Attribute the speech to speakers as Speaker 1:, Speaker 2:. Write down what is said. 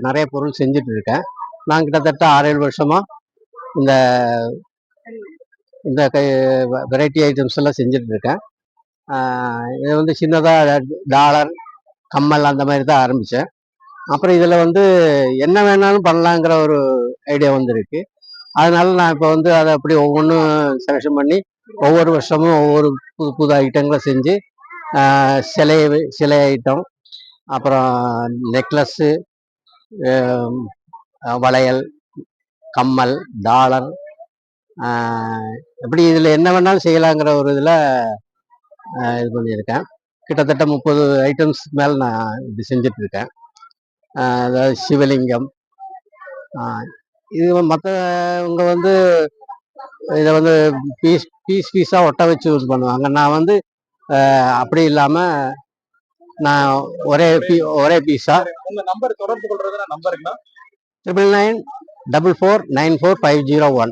Speaker 1: நிறைய பொருள் செஞ்சுட்டு இருக்கேன். நான் கிட்டத்தட்ட 6-7 வருஷமா இந்த இந்த வெரைட்டி ஐட்டம்ஸ் எல்லாம் செஞ்சுட்டு இருக்கேன். இது வந்து சின்னதாக டாலர், கம்மல் அந்த மாதிரி தான் ஆரம்பித்தேன். அப்புறம் இதில் வந்து என்ன வேணாலும் பண்ணலாங்கிற ஒரு ஐடியா வந்துருக்கு. அதனால நான் இப்போ வந்து அதை அப்படி ஒவ்வொன்றும் செலெக்ஷன் பண்ணி ஒவ்வொரு வருஷமும் ஒவ்வொரு புது புது ஐட்டங்களை செஞ்சு சிலை ஐட்டம், அப்புறம் நெக்லஸ்ஸு, வளையல், கம்மல், டாலர், எப்படி இதில் என்ன வேணாலும் செய்யலாங்கிற ஒரு இதில் இது பண்ணியிருக்கேன். கிட்டத்தட்ட 30 ஐட்டம்ஸ்க்கு மேலே நான் இது செஞ்சிட்ருக்கேன். அதாவது சிவலிங்கம், இது மற்றவங்க வந்து இதை வந்து பீஸாக ஒட்ட வச்சு யூஸ் பண்ணுவாங்க. நான் வந்து அப்படி இல்லாமல் நான் ஒரே பீஸா.
Speaker 2: நம்பர் தொடர்பு கொள்றதுனா நம்பருங்களா?
Speaker 1: 9994494501.